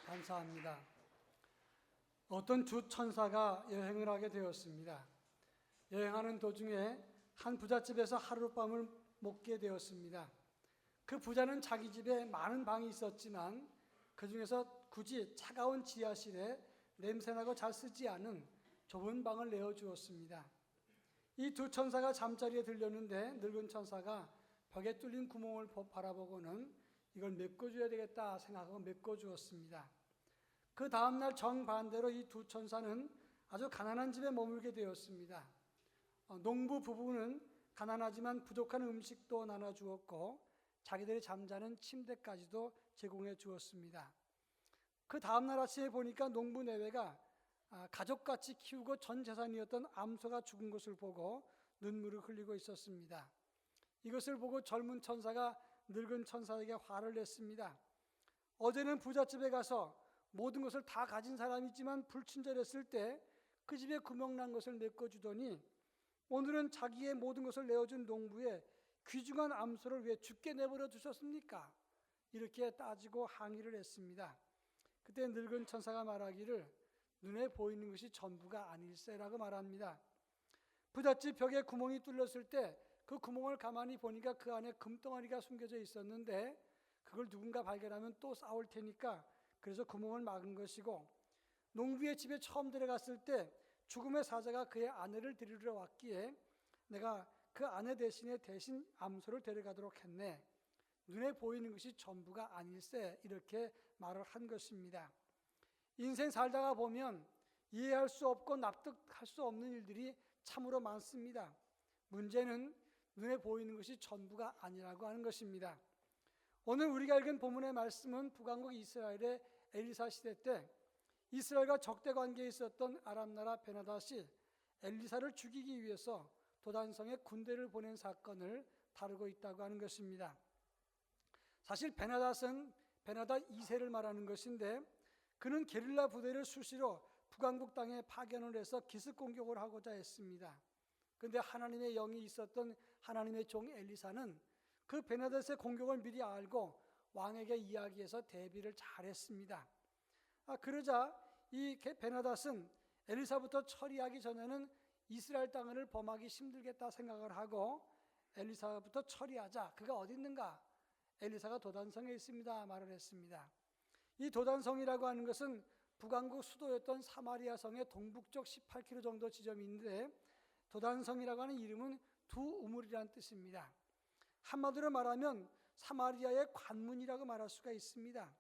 감사합니다. 어떤 주 천사가 여행을 하게 되었습니다. 여행하는 도중에 한 부잣집에서 하룻밤을 묵게 되었습니다. 그 부자는 자기 집에 많은 방이 있었지만 그 중에서 굳이 차가운 지하실에 냄새나고 잘 쓰지 않은 좁은 방을 내어주었습니다. 이 두 천사가 잠자리에 들렸는데 늙은 천사가 벽에 뚫린 구멍을 바라보고는 이걸 메꿔줘야 되겠다 생각하고 메꿔주었습니다. 그 다음날 정반대로 이 두 천사는 아주 가난한 집에 머물게 되었습니다. 농부 부부는 가난하지만 부족한 음식도 나눠주었고 자기들이 잠자는 침대까지도 제공해 주었습니다. 그 다음날 아침에 보니까 농부 내외가 가족같이 키우고 전 재산이었던 암소가 죽은 것을 보고 눈물을 흘리고 있었습니다. 이것을 보고 젊은 천사가 늙은 천사에게 화를 냈습니다. 어제는 부잣집에 가서 모든 것을 다 가진 사람이지만 불친절했을 때 그 집에 구멍난 것을 메꿔주더니 오늘은 자기의 모든 것을 내어준 농부의 귀중한 암소를 왜 죽게 내버려 두셨습니까? 이렇게 따지고 항의를 했습니다. 그때 늙은 천사가 말하기를 눈에 보이는 것이 전부가 아닐세라고 말합니다. 부잣집 벽에 구멍이 뚫렸을 때 그 구멍을 가만히 보니까 그 안에 금덩어리가 숨겨져 있었는데 그걸 누군가 발견하면 또 싸울 테니까 그래서 구멍을 막은 것이고, 농부의 집에 처음 들어갔을 때 죽음의 사자가 그의 아내를 데리러 왔기에 내가 그 아내 대신 암소를 데려가도록 했네. 눈에 보이는 것이 전부가 아닐세, 이렇게 말을 한 것입니다. 인생 살다가 보면 이해할 수 없고 납득할 수 없는 일들이 참으로 많습니다. 문제는 눈에 보이는 것이 전부가 아니라고 하는 것입니다. 오늘 우리가 읽은 본문의 말씀은 북왕국 이스라엘의 엘리사 시대 때 이스라엘과 적대 관계에 있었던 아람 나라 베나닷이 엘리사를 죽이기 위해서 도단성에 군대를 보낸 사건을 다루고 있다고 하는 것입니다. 사실 베나닷은 베나닷 2세를 말하는 것인데 그는 게릴라 부대를 수시로 북왕국 땅에 파견을 해서 기습 공격을 하고자 했습니다. 그런데 하나님의 영이 있었던 하나님의 종 엘리사는 그 베나닷의 공격을 미리 알고 왕에게 이야기해서 대비를 잘했습니다. 그러자 이 베나닷은 엘리사부터 처리하기 전에는 이스라엘 땅을 범하기 힘들겠다 생각을 하고 엘리사부터 처리하자. 그가 어디 있는가? 엘리사가 도단성에 있습니다 말을 했습니다. 이 도단성이라고 하는 것은 북왕국 수도였던 사마리아 성의 동북쪽 18km 정도 지점인데 도단성이라고 하는 이름은 두 우물이라는 뜻입니다. 한마디로 말하면 사마리아의 관문이라고 말할 수가 있습니다.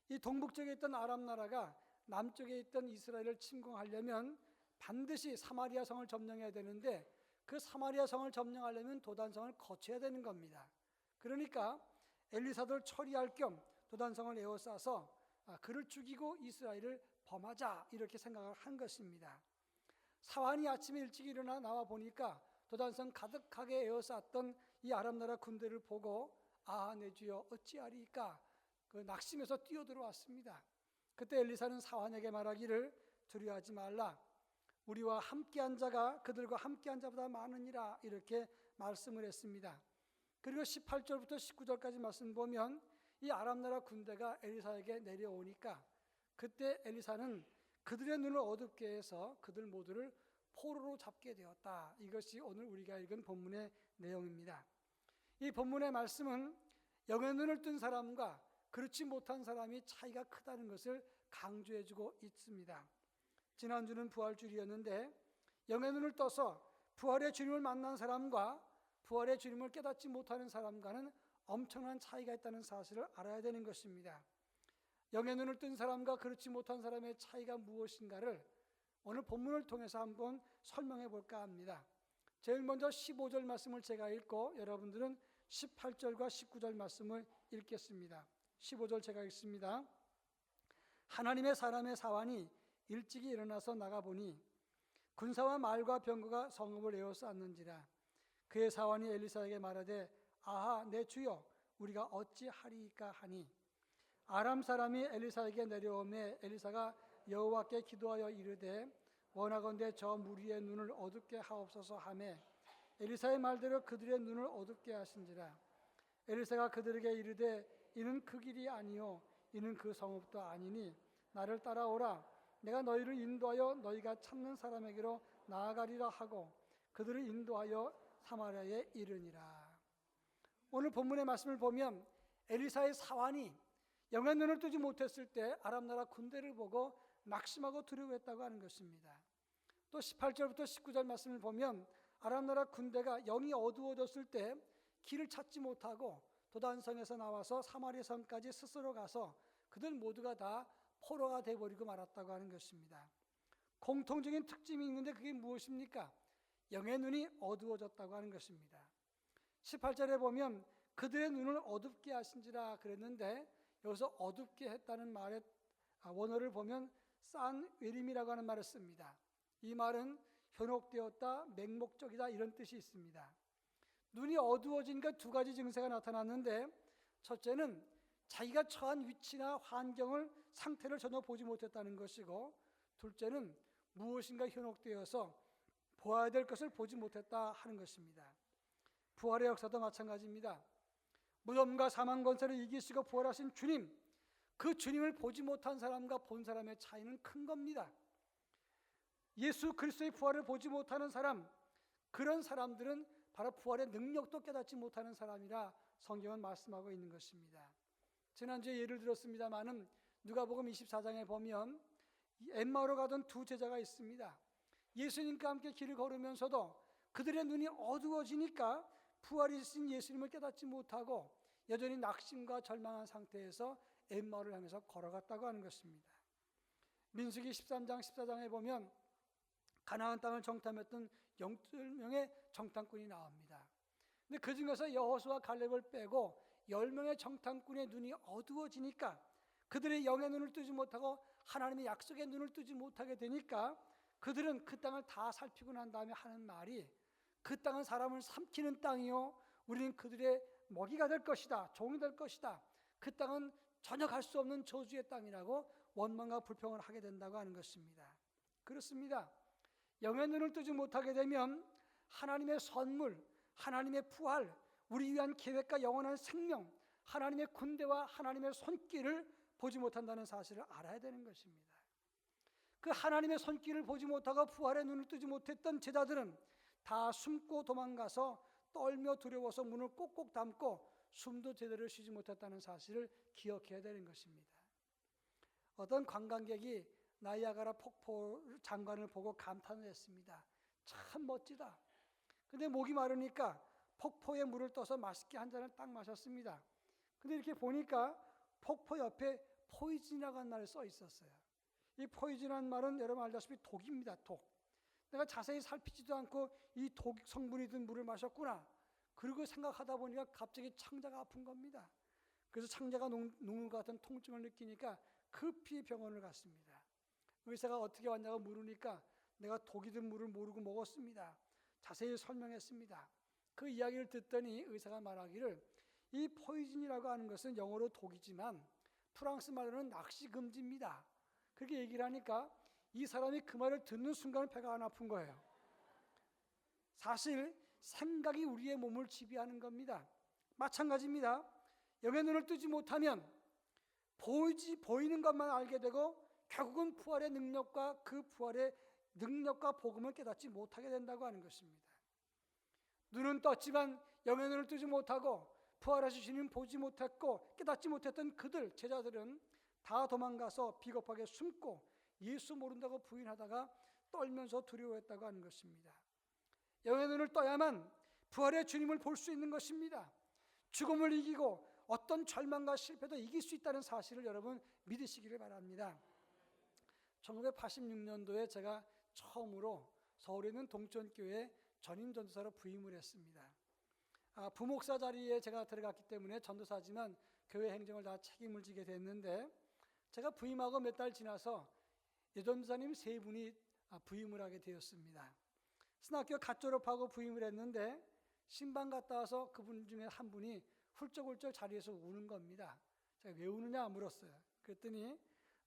이 동북쪽에 있던 아람 나라가 남쪽에 있던 이스라엘을 침공하려면 반드시 사마리아 성을 점령해야 되는데 그 사마리아 성을 점령하려면 도단성을 거쳐야 되는 겁니다. 그러니까 엘리사를 처리할 겸 도단성을 에워싸서 그를 죽이고 이스라엘을 범하자, 이렇게 생각을 한 것입니다. 사환이 아침에 일찍 일어나 나와 보니까 도단성 가득하게 에워쌌던 이 아람 나라 군대를 보고 내 주여 어찌하리까, 그 낙심해서 뛰어들어왔습니다. 그때 엘리사는 사환에게 말하기를 두려워하지 말라, 우리와 함께한 자가 그들과 함께한 자보다 많으니라, 이렇게 말씀을 했습니다. 그리고 18절부터 19절까지 말씀 보면 이 아람 나라 군대가 엘리사에게 내려오니까 그때 엘리사는 그들의 눈을 어둡게 해서 그들 모두를 포로로 잡게 되었다. 이것이 오늘 우리가 읽은 본문의 내용입니다. 이 본문의 말씀은 영의 눈을 뜬 사람과 그렇지 못한 사람이 차이가 크다는 것을 강조해주고 있습니다. 지난주는 부활주일이었는데 영의 눈을 떠서 부활의 주님을 만난 사람과 부활의 주님을 깨닫지 못하는 사람과는 엄청난 차이가 있다는 사실을 알아야 되는 것입니다. 영의 눈을 뜬 사람과 그렇지 못한 사람의 차이가 무엇인가를 오늘 본문을 통해서 한번 설명해 볼까 합니다. 제일 먼저 15절 말씀을 제가 읽고 여러분들은 18절과 19절 말씀을 읽겠습니다. 15절 제가 읽습니다. 하나님의 사람의 사환이 일찍이 일어나서 나가보니 군사와 말과 병거가 성읍을 에워쌌는지라. 그의 사환이 엘리사에게 말하되 아하 내 주여 우리가 어찌하리이까 하니, 아람 사람이 엘리사에게 내려오매 엘리사가 여호와께 기도하여 이르되 원하건대 저 무리의 눈을 어둡게 하옵소서 하매 엘리사의 말대로 그들의 눈을 어둡게 하신지라. 엘리사가 그들에게 이르되 이는 그 길이 아니요 이는 그 성읍도 아니니 나를 따라오라. 내가 너희를 인도하여 너희가 찾는 사람에게로 나아가리라 하고 그들을 인도하여 사마리아에 이르니라. 오늘 본문의 말씀을 보면 엘리사의 사환이 영의 눈을 뜨지 못했을 때 아람 나라 군대를 보고 낙심하고 두려워했다고 하는 것입니다. 또 18절부터 19절 말씀을 보면 아람 나라 군대가 영이 어두워졌을 때 길을 찾지 못하고 도단성에서 나와서 사마리아 성까지 스스로 가서 그들 모두가 다 포로가 되어버리고 말았다고 하는 것입니다. 공통적인 특징이 있는데 그게 무엇입니까? 영의 눈이 어두워졌다고 하는 것입니다. 18절에 보면 그들의 눈을 어둡게 하신지라 그랬는데 여기서 어둡게 했다는 말의 원어를 보면 싼웨림이라고 하는 말을 씁니다. 이 말은 현혹되었다, 맹목적이다 이런 뜻이 있습니다. 눈이 어두워지니까 두 가지 증세가 나타났는데 첫째는 자기가 처한 위치나 환경을 상태를 전혀 보지 못했다는 것이고 둘째는 무엇인가 현혹되어서 보아야 될 것을 보지 못했다 하는 것입니다. 부활의 역사도 마찬가지입니다. 무덤과 사망 권세를 이기시고 부활하신 주님, 그 주님을 보지 못한 사람과 본 사람의 차이는 큰 겁니다. 예수 그리스도의 부활을 보지 못하는 사람, 그런 사람들은 바로 부활의 능력도 깨닫지 못하는 사람이라 성경은 말씀하고 있는 것입니다. 지난주에 예를 들었습니다마는 누가복음 24장에 보면 엠마오로 가던 두 제자가 있습니다. 예수님과 함께 길을 걸으면서도 그들의 눈이 어두워지니까 부활이신 예수님을 깨닫지 못하고 여전히 낙심과 절망한 상태에서 엠마오를 향해서 걸어갔다고 하는 것입니다. 민수기 13장 14장에 보면 가나안 땅을 정탐했던 12명의 정탐꾼이 나옵니다. 근데 그 중에서 여호수아 갈렙을 빼고 10명의 정탐꾼의 눈이 어두워지니까 그들의 영의 눈을 뜨지 못하고 하나님의 약속의 눈을 뜨지 못하게 되니까 그들은 그 땅을 다 살피고 난 다음에 하는 말이 그 땅은 사람을 삼키는 땅이요 우리는 그들의 먹이가 될 것이다, 종이 될 것이다. 그 땅은 전혀 갈 수 없는 저주의 땅이라고 원망과 불평을 하게 된다고 하는 것입니다. 그렇습니다. 영의 눈을 뜨지 못하게 되면 하나님의 선물, 하나님의 부활, 우리 위한 계획과 영원한 생명, 하나님의 군대와 하나님의 손길을 보지 못한다는 사실을 알아야 되는 것입니다. 그 하나님의 손길을 보지 못하고 부활의 눈을 뜨지 못했던 제자들은 다 숨고 도망가서 떨며 두려워서 문을 꼭꼭 닫고 숨도 제대로 쉬지 못했다는 사실을 기억해야 되는 것입니다. 어떤 관광객이 나이아가라 폭포 장관을 보고 감탄을 했습니다. 참 멋지다. 근데 목이 마르니까 폭포에 물을 떠서 맛있게 한 잔을 딱 마셨습니다. 근데 이렇게 보니까 폭포 옆에 포이즌이라고 하는 말이 써 있었어요. 이 포이즌이라는 말은 여러분 알다시피 독입니다. 독. 내가 자세히 살피지도 않고 이 독 성분이 든 물을 마셨구나. 그리고 생각하다 보니까 갑자기 창자가 아픈 겁니다. 그래서 창자가 녹는 것 같은 통증을 느끼니까 급히 병원을 갔습니다. 의사가 어떻게 왔냐고 물으니까 내가 독이 든 물을 모르고 먹었습니다. 자세히 설명했습니다. 그 이야기를 듣더니 의사가 말하기를 이 포이즌이라고 하는 것은 영어로 독이지만 프랑스 말로는 낚시 금지입니다. 그렇게 얘기를 하니까 이 사람이 그 말을 듣는 순간 배가 안 아픈 거예요. 사실 생각이 우리의 몸을 지배하는 겁니다. 마찬가지입니다. 영의 눈을 뜨지 못하면 보이는 것만 알게 되고 결국은 부활의 능력과 그 부활의 능력과 복음을 깨닫지 못하게 된다고 하는 것입니다. 눈은 떴지만 영의 눈을 뜨지 못하고 부활하신 주님 보지 못했고 깨닫지 못했던 그들 제자들은 다 도망가서 비겁하게 숨고 예수 모른다고 부인하다가 떨면서 두려워했다고 하는 것입니다. 영의 눈을 떠야만 부활의 주님을 볼 수 있는 것입니다. 죽음을 이기고 어떤 절망과 실패도 이길 수 있다는 사실을 여러분 믿으시기를 바랍니다. 1986년도에 제가 처음으로 서울에 있는 동천교회에 전임 전도사로 부임을 했습니다. 부목사 자리에 제가 들어갔기 때문에 전도사지만 교회 행정을 다 책임을 지게 됐는데 제가 부임하고 몇 달 지나서 여전도사님 세 분이 부임을 하게 되었습니다. 신학교 갓 졸업하고 부임을 했는데 신방 갔다 와서 그분 중에 한 분이 훌쩍훌쩍 자리에서 우는 겁니다. 제가 왜 우느냐 물었어요. 그랬더니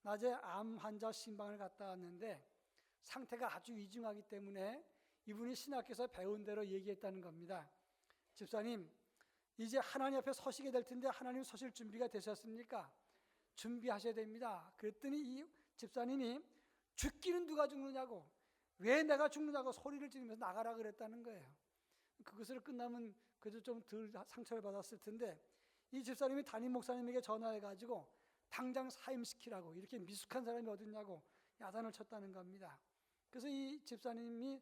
낮에 암 환자 신방을 갔다 왔는데 상태가 아주 위중하기 때문에 이분이 신학교에서 배운 대로 얘기했다는 겁니다. 집사님, 이제 하나님 앞에 서시게 될 텐데 하나님 서실 준비가 되셨습니까? 준비하셔야 됩니다. 그랬더니 이 집사님이 죽기는 누가 죽느냐고, 왜 내가 죽느냐고 소리를 지르면서 나가라 그랬다는 거예요. 그것을 끝나면 그래도 좀 덜 상처를 받았을 텐데 이 집사님이 담임 목사님에게 전화해가지고 당장 사임시키라고, 이렇게 미숙한 사람이 어딨냐고 야단을 쳤다는 겁니다. 그래서 이 집사님이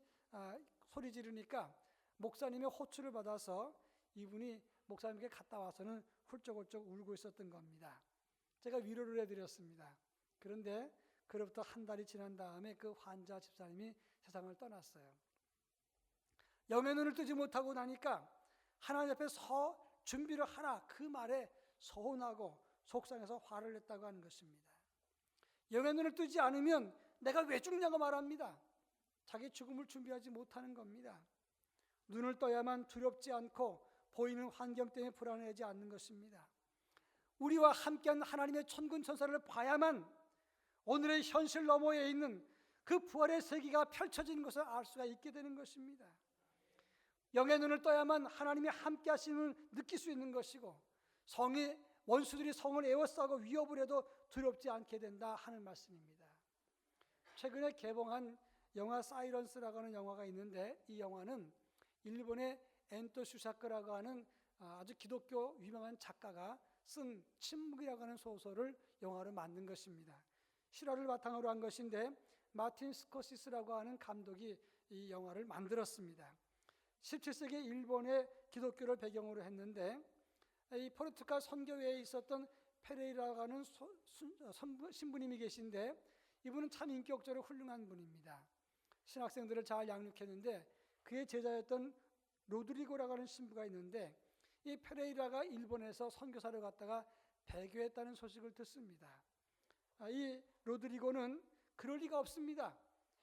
소리 지르니까 목사님의 호출을 받아서 이분이 목사님께 갔다 와서는 훌쩍훌쩍 울고 있었던 겁니다. 제가 위로를 해드렸습니다. 그런데 그로부터 한 달이 지난 다음에 그 환자 집사님이 세상을 떠났어요. 영의 눈을 뜨지 못하고 나니까 하나님 앞에 서 준비를 하라, 그 말에 서운하고 속상해서 화를 냈다고 하는 것입니다. 영의 눈을 뜨지 않으면 내가 왜 죽냐고 말합니다. 자기 죽음을 준비하지 못하는 겁니다. 눈을 떠야만 두렵지 않고 보이는 환경 때문에 불안해하지 않는 것입니다. 우리와 함께한 하나님의 천군 천사를 봐야만 오늘의 현실 너머에 있는 그 부활의 세계가 펼쳐지는 것을 알 수가 있게 되는 것입니다. 영의 눈을 떠야만 하나님이 함께 하심을 느낄 수 있는 것이고, 원수들이 성을 에워싸고 위협을 해도 두렵지 않게 된다 하는 말씀입니다. 최근에 개봉한 영화 사이런스라고 하는 영화가 있는데, 이 영화는 일본의 엔토 슈사크라고 하는 아주 기독교 유명한 작가가 쓴 침묵이라고 하는 소설을 영화로 만든 것입니다. 실화를 바탕으로 한 것인데 마틴 스코시스라고 하는 감독이 이 영화를 만들었습니다. 17세기 일본의 기독교를 배경으로 했는데, 이 포르투갈 선교회에 있었던 페레이라고 하는 신부님이 계신데 이분은 참 인격적으로 훌륭한 분입니다. 신학생들을 잘 양육했는데 그의 제자였던 로드리고라고 하는 신부가 있는데, 이 페레이라가 일본에서 선교사를 갔다가 배교했다는 소식을 듣습니다. 이 로드리고는 그럴 리가 없습니다.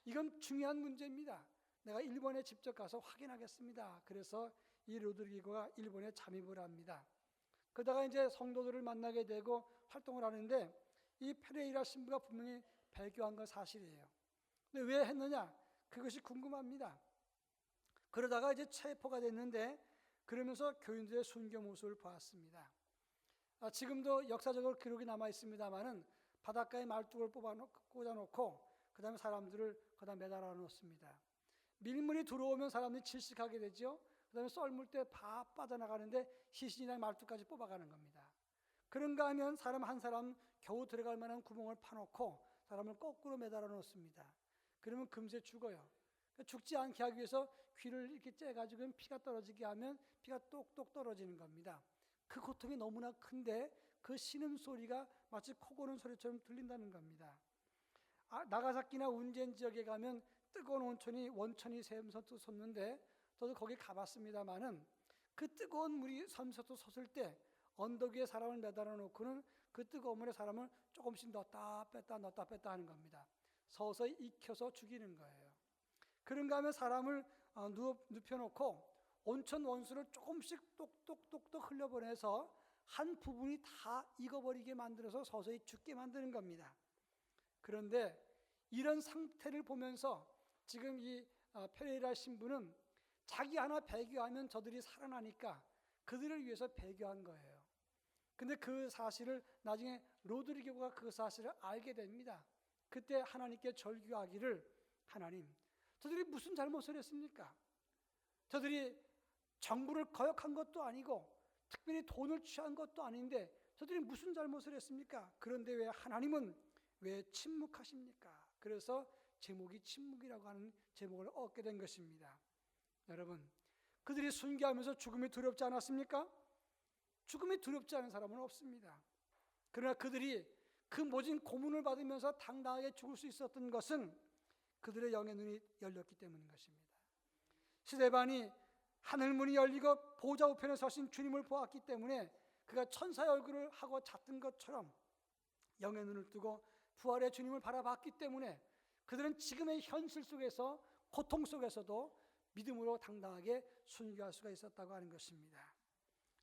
이건 중요한 문제입니다. 내가 일본에 직접 가서 확인하겠습니다. 그래서 이 로드리고가 일본에 잠입을 합니다. 그러다가 이제 성도들을 만나게 되고 활동을 하는데 이 페레이라 신부가 분명히 배교한 건 사실이에요. 근데 왜 했느냐? 그것이 궁금합니다. 그러다가 이제 체포가 됐는데 그러면서 교인들의 순교 모습을 보았습니다. 지금도 역사적으로 기록이 남아 있습니다만은 바닷가에 말뚝을 꽂아놓고 그 다음에 사람들을 거기다 매달아 놓습니다. 밀물이 들어오면 사람들이 질식하게 되죠. 그 다음에 썰물 때 빠져나가는데 시신이랑 말뚝까지 뽑아가는 겁니다. 그런가 하면 사람 한 사람 겨우 들어갈 만한 구멍을 파놓고 사람을 거꾸로 매달아 놓습니다. 그러면 금세 죽어요. 죽지 않게 하기 위해서 귀를 이렇게 째가지고 피가 떨어지게 하면 피가 똑똑 떨어지는 겁니다. 그 고통이 너무나 큰데 그 신음소리가 마치 코 고는 소리처럼 들린다는 겁니다. 나가사키나 운젠 지역에 가면 뜨거운 원천이 샘솟듯 솟는데 저도 거기 가봤습니다마는 그 뜨거운 물이 샘솟듯 솟을 때 언덕 위에 사람을 매달아 놓고는 그 뜨거운 물에 사람을 조금씩 넣었다 뺐다 하는 겁니다. 서서히 익혀서 죽이는 거예요. 그런가 하면 사람을 눕혀놓고 온천 원수를 조금씩 똑똑똑똑 흘려보내서 한 부분이 다 익어버리게 만들어서 서서히 죽게 만드는 겁니다. 그런데 이런 상태를 보면서 지금 이 페레이라 신부는 자기 하나 배교하면 저들이 살아나니까 그들을 위해서 배교한 거예요. 근데 그 사실을 나중에 로드리고가 그 사실을 알게 됩니다. 그때 하나님께 절규하기를, 하나님, 저들이 무슨 잘못을 했습니까? 저들이 정부를 거역한 것도 아니고 특별히 돈을 취한 것도 아닌데 저들이 무슨 잘못을 했습니까? 그런데 왜 하나님은 왜 침묵하십니까? 그래서 제목이 침묵이라고 하는 제목을 얻게 된 것입니다. 여러분, 그들이 순교하면서 죽음이 두렵지 않았습니까? 죽음이 두렵지 않은 사람은 없습니다. 그러나 그들이 그 모진 고문을 받으면서 당당하게 죽을 수 있었던 것은 그들의 영의 눈이 열렸기 때문인 것입니다. 스데반이 하늘문이 열리고 보좌 우편에 서신 주님을 보았기 때문에 그가 천사의 얼굴을 하고 잤던 것처럼 영의 눈을 뜨고 부활의 주님을 바라봤기 때문에 그들은 지금의 현실 속에서, 고통 속에서도 믿음으로 당당하게 순교할 수가 있었다고 하는 것입니다.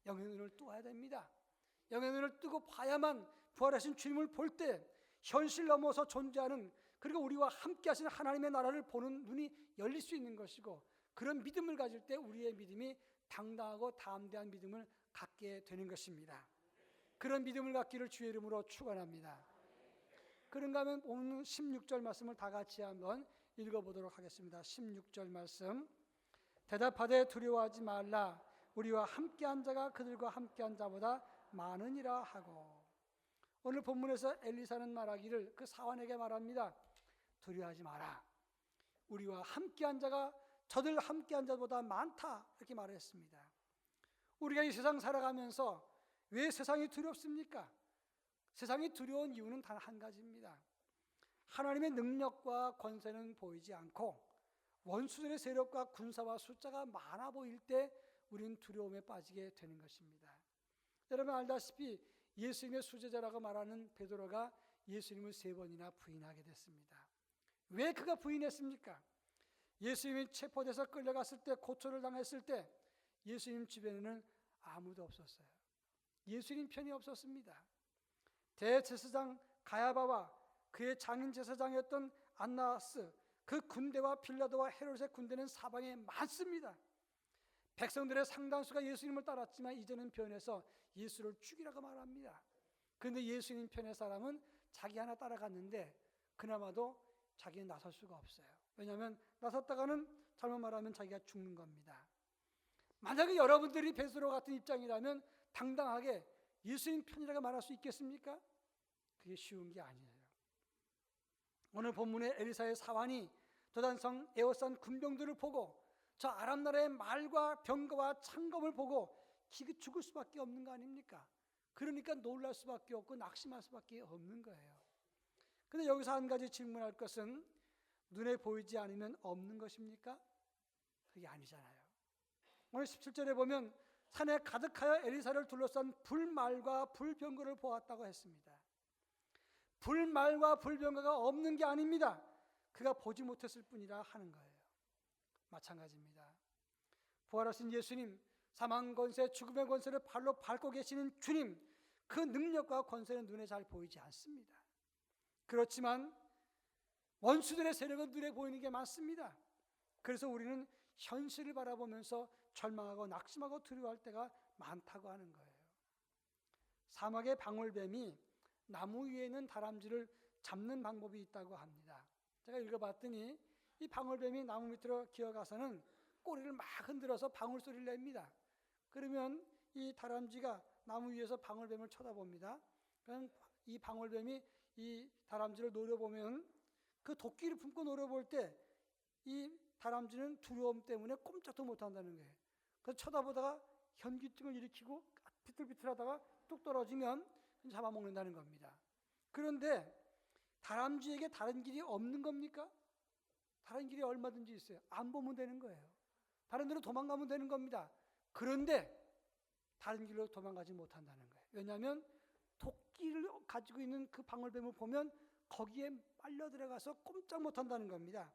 영의 눈을 뜨어야 됩니다. 영의 눈을 뜨고 봐야만 부활하신 주님을 볼 때 현실 넘어서 존재하는, 그리고 우리와 함께 하시는 하나님의 나라를 보는 눈이 열릴 수 있는 것이고, 그런 믿음을 가질 때 우리의 믿음이 당당하고 담대한 믿음을 갖게 되는 것입니다. 그런 믿음을 갖기를 주의 이름으로 축원합니다. 그런가 하면 오늘 16절 말씀을 다 같이 한번 읽어보도록 하겠습니다. 16절 말씀. 대답하되 두려워하지 말라. 우리와 함께한 자가 그들과 함께한 자보다 많으니라 하고. 오늘 본문에서 엘리사는 말하기를 그 사환에게 말합니다. 두려워하지 마라. 우리와 함께한 자가 저들 함께한 자보다 많다, 이렇게 말했습니다. 우리가 이 세상 살아가면서 왜 세상이 두렵습니까? 세상이 두려운 이유는 단 한 가지입니다. 하나님의 능력과 권세는 보이지 않고 원수들의 세력과 군사와 숫자가 많아 보일 때 우리는 두려움에 빠지게 되는 것입니다. 여러분 알다시피 예수님의 수제자라고 말하는 베드로가 예수님을 3번이나 부인하게 됐습니다. 왜 그가 부인했습니까? 예수님이 체포돼서 끌려갔을 때, 고초를 당했을 때 예수님 주변에는 아무도 없었어요. 예수님 편이 없었습니다. 대제사장 가야바와 그의 장인 제사장이었던 안나스, 그 군대와 빌라도와 헤롯의 군대는 사방에 많습니다. 백성들의 상당수가 예수님을 따랐지만 이제는 변해서 예수를 죽이라고 말합니다. 그런데 예수님 편의 사람은 자기 하나 따라갔는데 그나마도 자기는 나설 수가 없어요. 왜냐하면 나섰다가는 잘못 말하면 자기가 죽는 겁니다. 만약에 여러분들이 베드로 같은 입장이라면 당당하게 예수님 편이라고 말할 수 있겠습니까? 그게 쉬운 게 아니에요. 오늘 본문의 엘리사의 사환이 도단성 에워싼 군병들을 보고 저 아람 나라의 말과 병거와 창검을 보고 기가 죽을 수밖에 없는 거 아닙니까? 그러니까 놀랄 수밖에 없고 낙심할 수밖에 없는 거예요. 그런데 여기서 한 가지 질문할 것은 눈에 보이지 않으면 없는 것입니까? 그게 아니잖아요. 오늘 17절에 보면 산에 가득하여 엘리사를 둘러싼 불말과 불병거를 보았다고 했습니다. 불말과 불병거가 없는 게 아닙니다. 그가 보지 못했을 뿐이라 하는 거예요. 마찬가지입니다. 부활하신 예수님, 사망 권세, 죽음의 권세를 발로 밟고 계시는 주님, 그 능력과 권세는 눈에 잘 보이지 않습니다. 그렇지만 원수들의 세력은 눈에 보이는 게 많습니다. 그래서 우리는 현실을 바라보면서 절망하고 낙심하고 두려워할 때가 많다고 하는 거예요. 사막의 방울뱀이 나무 위에 있는 다람쥐를 잡는 방법이 있다고 합니다. 제가 읽어봤더니 이 방울뱀이 나무 밑으로 기어가서는 꼬리를 막 흔들어서 방울 소리를 냅니다. 그러면 이 다람쥐가 나무 위에서 방울뱀을 쳐다봅니다. 그럼 이 방울뱀이 이 다람쥐를 노려보면 그 도끼를 품고 노려볼 때 이 다람쥐는 두려움 때문에 꼼짝도 못한다는 거예요. 그래서 쳐다보다가 현기증을 일으키고 비틀비틀하다가 뚝 떨어지면 잡아먹는다는 겁니다. 그런데 다람쥐에게 다른 길이 없는 겁니까? 다른 길이 얼마든지 있어요. 안 보면 되는 거예요. 다른 데로 도망가면 되는 겁니다. 그런데 다른 길로 도망가지 못한다는 거예요. 왜냐하면 도끼를 가지고 있는 그 방울뱀을 보면 거기에 빨려 들어가서 꼼짝 못한다는 겁니다.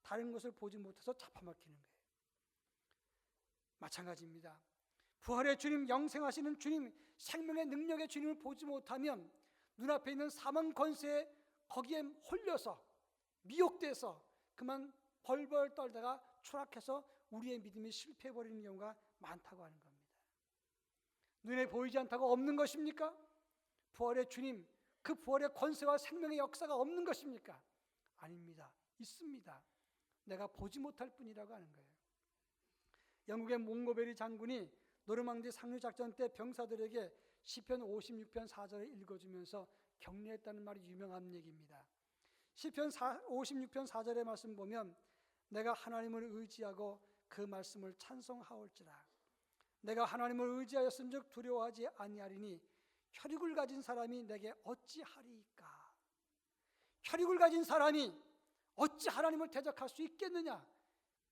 다른 것을 보지 못해서 잡아먹히는 거예요. 마찬가지입니다. 부활의 주님, 영생하시는 주님, 생명의 능력의 주님을 보지 못하면 눈앞에 있는 사망 권세에 거기에 홀려서 미혹돼서 그만 벌벌 떨다가 추락해서 우리의 믿음이 실패해버리는 경우가 많다고 하는 겁니다. 눈에 보이지 않다고 없는 것입니까? 부활의 주님, 그 부활의 권세와 생명의 역사가 없는 것입니까? 아닙니다. 있습니다. 내가 보지 못할 뿐이라고 하는 거예요. 영국의 몽고베리 장군이 노르망디 상륙작전 때 병사들에게 시편 56편 4절을 읽어주면서 격려했다는 말이 유명한 얘기입니다. 시편 56편 4절의 말씀 보면 내가 하나님을 의지하고 그 말씀을 찬송하올지라. 내가 하나님을 의지하였음즉 두려워하지 아니하리니 혈육을 가진 사람이 내게 어찌하리이까. 혈육을 가진 사람이 어찌 하나님을 대적할 수 있겠느냐.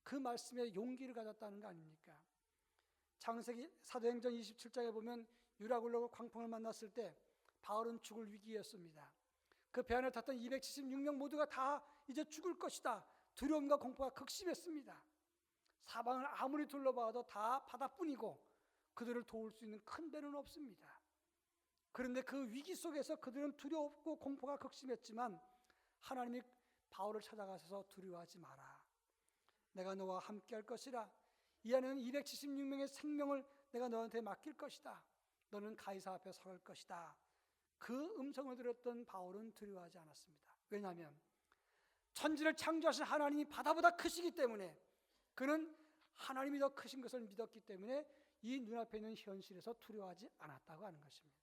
그 말씀에 용기를 가졌다는 거 아닙니까? 창세기 사도행전 27장에 보면 유라굴로 광풍을 만났을 때 바울은 죽을 위기였습니다. 그 배 안에 탔던 276명 모두가 다 이제 죽을 것이다. 두려움과 공포가 극심했습니다. 사방을 아무리 둘러봐도 다 바다뿐이고 그들을 도울 수 있는 큰 배는 없습니다. 그런데 그 위기 속에서 그들은 두렵고 공포가 극심했지만 하나님이 바울을 찾아가셔서 두려워하지 마라. 내가 너와 함께 할 것이라. 이 안에는 276명의 생명을 내가 너한테 맡길 것이다. 너는 가이사 앞에 설 것이다. 그 음성을 들었던 바울은 두려워하지 않았습니다. 왜냐하면 천지를 창조하신 하나님이 바다보다 크시기 때문에, 그는 하나님이 더 크신 것을 믿었기 때문에 이 눈앞에 있는 현실에서 두려워하지 않았다고 하는 것입니다.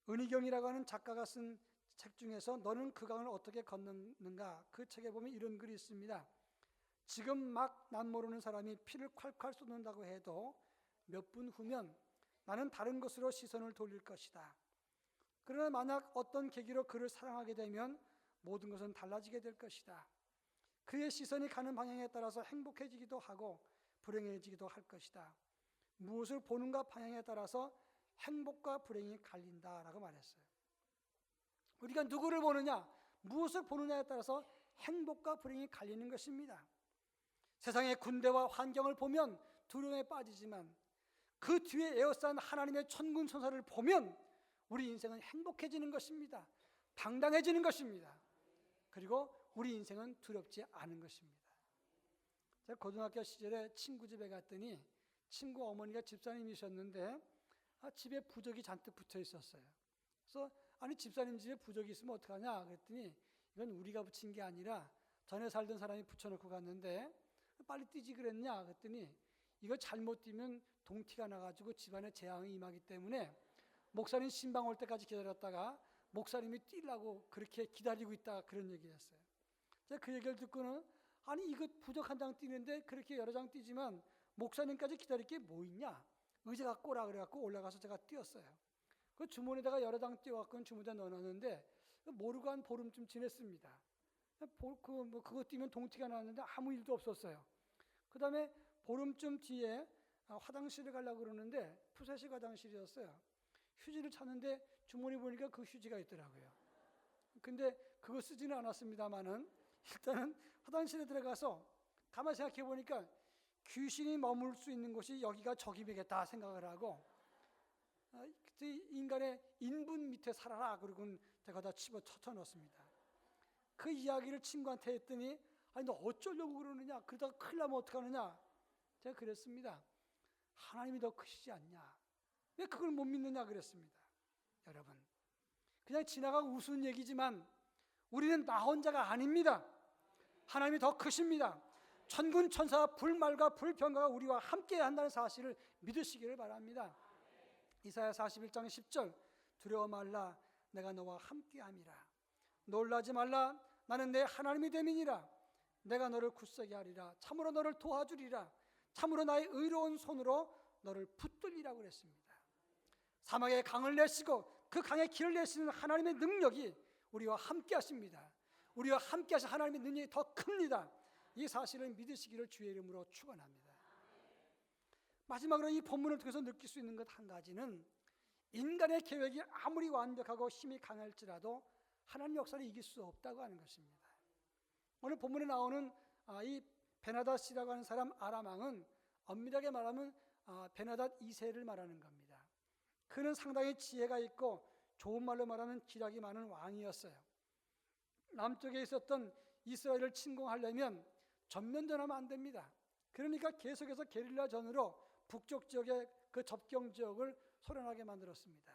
은희경이라고 하는 작가가 쓴 책 중에서 너는 그 강을 어떻게 건너는가, 그 책에 보면 이런 글이 있습니다. 지금 막 난 모르는 사람이 피를 콸콸 쏟는다고 해도 몇 분 후면 나는 다른 곳으로 시선을 돌릴 것이다. 그러나 만약 어떤 계기로 그를 사랑하게 되면 모든 것은 달라지게 될 것이다. 그의 시선이 가는 방향에 따라서 행복해지기도 하고 불행해지기도 할 것이다. 무엇을 보는가 방향에 따라서 행복과 불행이 갈린다라고 말했어요. 우리가 누구를 보느냐, 무엇을 보느냐에 따라서 행복과 불행이 갈리는 것입니다. 세상의 군대와 환경을 보면 두려움에 빠지지만 그 뒤에 에워싼 하나님의 천군 천사를 보면 우리 인생은 행복해지는 것입니다. 당당해지는 것입니다. 그리고 우리 인생은 두렵지 않은 것입니다. 제가 고등학교 시절에 친구 집에 갔더니 친구 어머니가 집사님이셨는데 집에 부적이 잔뜩 붙어 있었어요. 그래서 아니 집사님 집에 부적이 있으면 어떡하냐 그랬더니 이건 우리가 붙인 게 아니라 전에 살던 사람이 붙여놓고 갔는데 빨리 뛰지 그랬냐 그랬더니 이거 잘못 뛰면 동티가 나가지고 집안에 재앙이 임하기 때문에 목사님 신방 올 때까지 기다렸다가 목사님이 뛰려고 그렇게 기다리고 있다, 그런 얘기를 했어요. 제가 그 얘기를 듣고는 아니 이거 부적 한 장 뛰는데 그렇게 여러 장 뛰지만 목사님까지 기다릴 게 뭐 있냐, 의자 갖고 오라 그래갖고 올라가서 제가 뛰었어요. 그 주머니에다가 여러 장 뛰어갖고 주머니에 넣어놨는데 모르고 한 보름쯤 지냈습니다. 그거 뛰면 동티가 나왔는데 아무 일도 없었어요. 그 다음에 보름쯤 뒤에 화장실에 가려고 그러는데 푸세식 화장실이었어요. 휴지를 찾는데 주머니 보니까 그 휴지가 있더라고요. 근데 그거 쓰지는 않았습니다만은 일단은 화장실에 들어가서 가만히 생각해 보니까 귀신이 머물 수 있는 곳이 여기가 저기겠다 생각을 하고 그때 인간의 인분 밑에 살아라 그러고는 제가 다 집어 쳐넣었습니다. 그 이야기를 친구한테 했더니 아니 너 어쩌려고 그러느냐, 그러다가 큰일 나면 어떡하느냐. 제가 그랬습니다. 하나님이 더 크시지 않냐, 왜 그걸 못 믿느냐 그랬습니다. 여러분, 그냥 지나가고 우스운 얘기지만 우리는 나 혼자가 아닙니다. 하나님이 더 크십니다. 천군 천사와 불말과 불병거가 우리와 함께 한다는 사실을 믿으시기를 바랍니다. 이사야 41장 10절 두려워 말라 내가 너와 함께함이라. 놀라지 말라 나는 내 하나님이 됨이니라. 내가 너를 굳세게 하리라. 참으로 너를 도와주리라. 참으로 나의 의로운 손으로 너를 붙들리라고 그랬습니다. 사막에 강을 내시고 그 강에 길을 내시는 하나님의 능력이 우리와 함께 하십니다. 우리와 함께 하신 하나님의 능력이 더 큽니다. 이 사실을 믿으시기를 주의 이름으로 축원합니다. 마지막으로 이 본문을 통해서 느낄 수 있는 것 한 가지는 인간의 계획이 아무리 완벽하고 힘이 강할지라도 하나님 역사를 이길 수 없다고 하는 것입니다. 오늘 본문에 나오는 이 베나닷이라고 하는 사람 아람 왕은 엄밀하게 말하면 베나닷 2세를 말하는 겁니다. 그는 상당히 지혜가 있고 좋은 말로 말하면 기량이 많은 왕이었어요. 남쪽에 있었던 이스라엘을 침공하려면 전면전하면 안 됩니다. 그러니까 계속해서 게릴라전으로 북쪽 지역의 그 접경 지역을 소련하게 만들었습니다.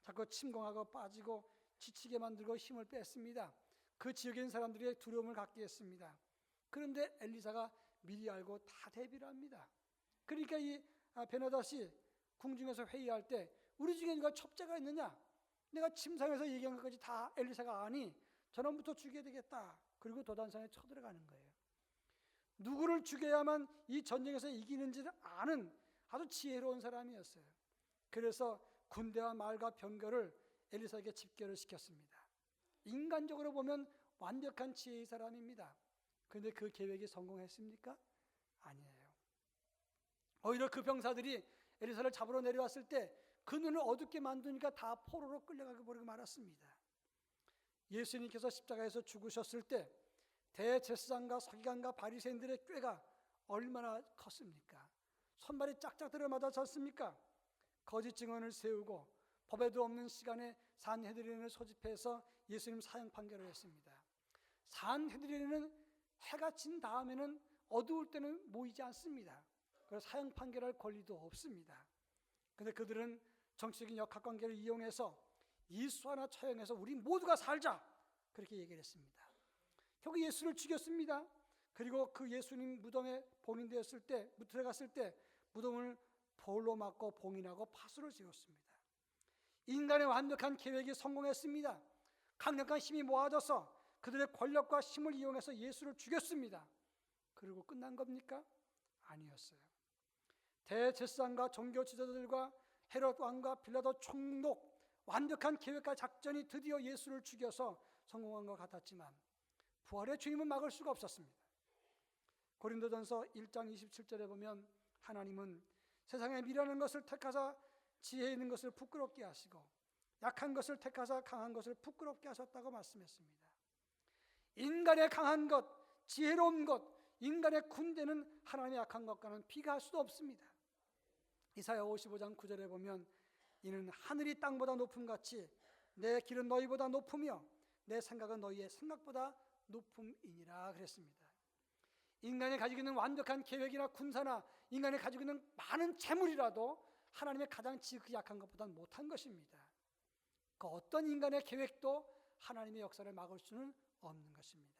자꾸 침공하고 빠지고 지치게 만들고 힘을 뺐습니다. 그 지역에 있는 사람들이 두려움을 갖게 했습니다. 그런데 엘리사가 미리 알고 다 대비를 합니다. 그러니까 이 베나닷이 궁중에서 회의할 때 우리 중에 누가 첩자가 있느냐, 내가 침상에서 얘기한 것까지 다 엘리사가 아니 저놈부터 죽여야 되겠다. 그리고 도단산에 쳐들어가는 거예요. 누구를 죽여야만 이 전쟁에서 이기는지를 아는 아주 지혜로운 사람이었어요. 그래서 군대와 말과 병거를 엘리사에게 집결을 시켰습니다. 인간적으로 보면 완벽한 지혜의 사람입니다. 그런데 그 계획이 성공했습니까? 아니에요. 오히려 그 병사들이 엘리사를 잡으러 내려왔을 때 그 눈을 어둡게 만드니까 다 포로로 끌려가게 버리고 말았습니다. 예수님께서 십자가에서 죽으셨을 때 대제사장과 서기관과 바리새인들의 꾀가 얼마나 컸습니까? 손발이 짝짝 들어맞았지 않습니까? 거짓 증언을 세우고 법에도 없는 시간에 산헤드린을 소집해서 예수님 사형 판결을 했습니다. 산헤드린은 해가 진 다음에는 어두울 때는 모이지 않습니다. 그걸 사형 판결할 권리도 없습니다. 그런데 그들은 정치적인 역학관계를 이용해서 예수 하나 처형해서 우리 모두가 살자, 그렇게 얘기를 했습니다. 결국 예수를 죽였습니다. 그리고 그 예수님 무덤에 봉인되었을 때, 들어갔을 때 무덤을 돌로 막고 봉인하고 파수를 지었습니다. 인간의 완벽한 계획이 성공했습니다. 강력한 힘이 모아져서 그들의 권력과 힘을 이용해서 예수를 죽였습니다. 그리고 끝난 겁니까? 아니었어요. 대제사장과 종교 지도자들과 헤롯 왕과 빌라도 총독, 완벽한 계획과 작전이 드디어 예수를 죽여서 성공한 것 같았지만 부활의 주님은 막을 수가 없었습니다. 고린도전서 1장 27절에 보면 하나님은 세상에 미련한 것을 택하사 지혜 있는 것을 부끄럽게 하시고 약한 것을 택하사 강한 것을 부끄럽게 하셨다고 말씀했습니다. 인간의 강한 것, 지혜로운 것, 인간의 군대는 하나님의 약한 것과는 비교할 수도 없습니다. 이사야 55장 9절에 보면 이는 하늘이 땅보다 높음같이 내 길은 너희보다 높으며 내 생각은 너희의 생각보다 높음이니라 그랬습니다. 인간이 가지고 있는 완벽한 계획이나 군사나 인간이 가지고 있는 많은 재물이라도 하나님의 가장 지극히 약한 것보다는 못한 것입니다. 그 어떤 인간의 계획도 하나님의 역사를 막을 수는 없는 것입니다.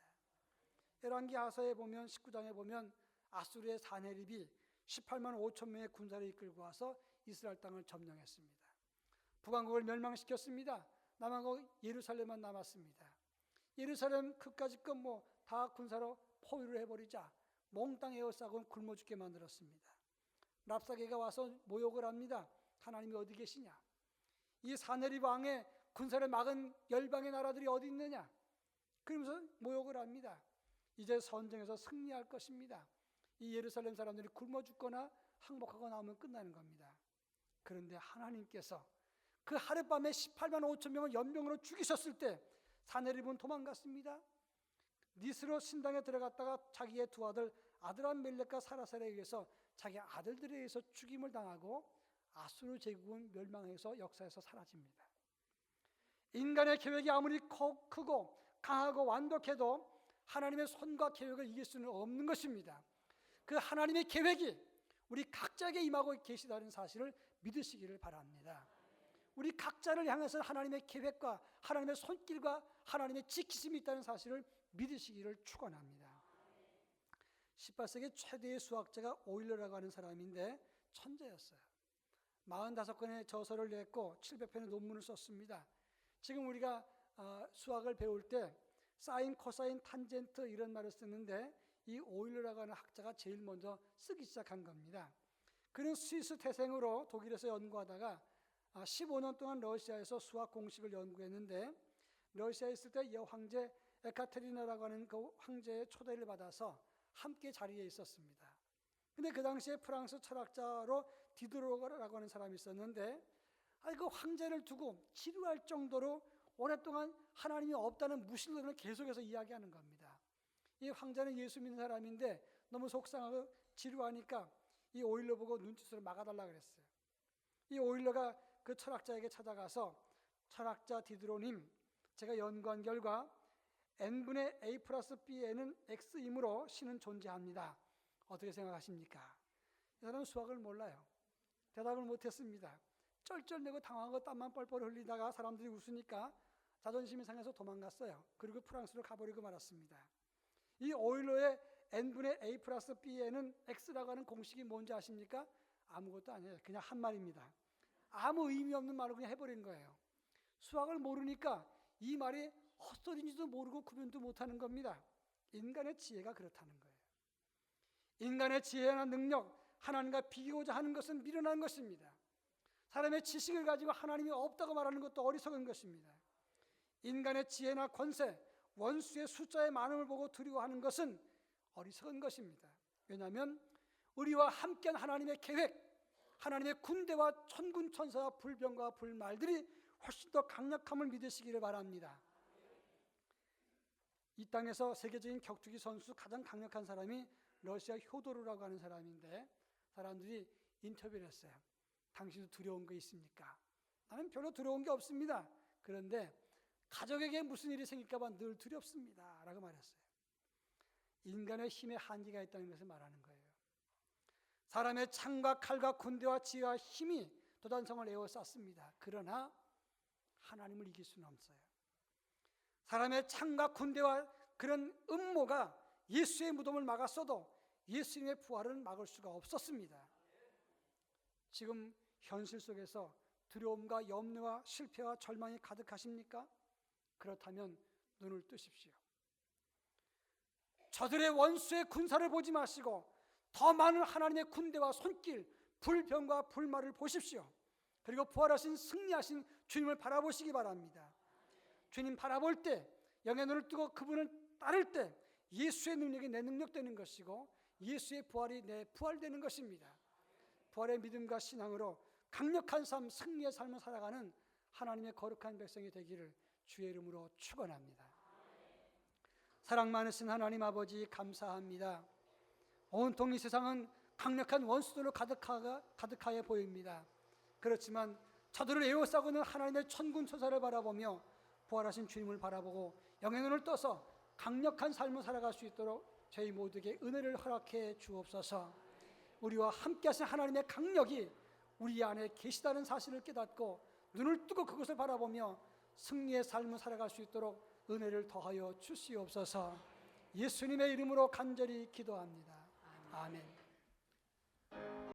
열왕기하서에 보면 19장에 보면 아수르의 사네립이 18만 5천 명의 군사를 이끌고 와서 이스라엘 땅을 점령했습니다. 북왕국을 멸망시켰습니다. 남왕국 예루살렘만 남았습니다. 예루살렘 그까짓 것 다 군사로 포위를 해버리자 몽땅 에워싸고 굶어 죽게 만들었습니다. 랍사게가 와서 모욕을 합니다. 하나님이 어디 계시냐? 이 사네립 왕의 군사를 막은 열방의 나라들이 어디 있느냐? 그러면서 모욕을 합니다. 이제 전쟁에서 승리할 것입니다. 이 예루살렘 사람들이 굶어 죽거나 항복하고 나오면 끝나는 겁니다. 그런데 하나님께서 그 하룻밤에 18만 5천 명을 연병으로 죽이셨을 때 사네립은 도망갔습니다. 니스로 신당에 들어갔다가 자기의 두 아들 아드람멜렉과 사라셀에 의해서 자기 아들들에 의해서 죽임을 당하고 아수르 제국은 멸망해서 역사에서 사라집니다. 인간의 계획이 아무리 크고 강하고 완벽해도 하나님의 손과 계획을 이길 수는 없는 것입니다. 그 하나님의 계획이 우리 각자에게 임하고 계시다는 사실을 믿으시기를 바랍니다. 우리 각자를 향해서 하나님의 계획과 하나님의 손길과 하나님의 지키심이 있다는 사실을 믿으시기를 축원합니다. 18세기 최대의 수학자가 오일러라고 하는 사람인데 천재였어요. 45권의 저서를 냈고 700편의 논문을 썼습니다. 지금 우리가 수학을 배울 때 사인, 코사인, 탄젠트 이런 말을 쓰는데 이 오일러라고 하는 학자가 제일 먼저 쓰기 시작한 겁니다. 그는 스위스 태생으로 독일에서 연구하다가 15년 동안 러시아에서 수학 공식을 연구했는데 러시아에 있을 때 여황제 에카테리나라고 하는 그 황제의 초대를 받아서 함께 자리에 있었습니다. 근데 그 당시에 프랑스 철학자로 디드로라고 하는 사람이 있었는데 그 황제를 두고 지루할 정도로 오랫동안 하나님이 없다는 무신론을 계속해서 이야기하는 겁니다. 이 황제는 예수 믿는 사람인데 너무 속상하고 지루하니까 이 오일러 보고 눈짓으로 막아달라 그랬어요. 이 오일러가 그 철학자에게 찾아가서 철학자 디드로님, 제가 연구한 결과 n분의 a 플러스 b에는 x이므로 신은 존재합니다. 어떻게 생각하십니까? 이 사람은 수학을 몰라요. 대답을 못했습니다. 쩔쩔매고 당황하고 땀만 뻘뻘 흘리다가 사람들이 웃으니까 자존심이 상해서 도망갔어요. 그리고 프랑스로 가버리고 말았습니다. 이 오일러의 n분의 a 플러스 b에는 x라고 하는 공식이 뭔지 아십니까? 아무것도 아니에요. 그냥 한 말입니다. 아무 의미 없는 말을 그냥 해버린 거예요. 수학을 모르니까 이 말이 헛소리인지도 모르고 구분도 못하는 겁니다. 인간의 지혜가 그렇다는 거예요. 인간의 지혜나 능력, 하나님과 비교자 하는 것은 미련한 것입니다. 사람의 지식을 가지고 하나님이 없다고 말하는 것도 어리석은 것입니다. 인간의 지혜나 권세, 원수의 숫자의 많음을 보고 두려워하는 것은 어리석은 것입니다. 왜냐하면 우리와 함께한 하나님의 계획, 하나님의 군대와 천군 천사와 불병과 불말들이 훨씬 더 강력함을 믿으시기를 바랍니다. 이 땅에서 세계적인 격투기 선수 가장 강력한 사람이 러시아 효도르라고 하는 사람인데 사람들이 인터뷰를 했어요. 당신도 두려운 거 있습니까? 나는 별로 두려운 게 없습니다. 그런데 가족에게 무슨 일이 생길까 봐 늘 두렵습니다 라고 말했어요. 인간의 힘에 한계가 있다는 것을 말하는 거예요. 사람의 창과 칼과 군대와 지혜와 힘이 도단성을 에워쌌습니다. 그러나 하나님을 이길 수는 없어요. 사람의 창과 군대와 그런 음모가 예수의 무덤을 막았어도 예수님의 부활은 막을 수가 없었습니다. 지금 현실 속에서 두려움과 염려와 실패와 절망이 가득하십니까? 그렇다면 눈을 뜨십시오. 저들의 원수의 군사를 보지 마시고 더 많은 하나님의 군대와 손길, 불병과 불말을 보십시오. 그리고 부활하신 승리하신 주님을 바라보시기 바랍니다. 주님 바라볼 때, 영의 눈을 뜨고 그분을 따를 때 예수의 능력이 내 능력 되는 것이고 예수의 부활이 내 부활 되는 것입니다. 부활의 믿음과 신앙으로 강력한 삶, 승리의 삶을 살아가는 하나님의 거룩한 백성이 되기를 주의 이름으로 축원합니다. 사랑 많으신 하나님 아버지 감사합니다. 온통 이 세상은 강력한 원수들로 가득하여 보입니다. 그렇지만 저들을 에워싸고 있는 하나님의 천군천사를 바라보며 부활하신 주님을 바라보고 영의 눈을 떠서 강력한 삶을 살아갈 수 있도록 저희 모두에게 은혜를 허락해 주옵소서. 우리와 함께 하신 하나님의 강력이 우리 안에 계시다는 사실을 깨닫고 눈을 뜨고 그것을 바라보며 승리의 삶을 살아갈 수 있도록 은혜를 더하여 주시옵소서. 예수님의 이름으로 간절히 기도합니다. 아멘.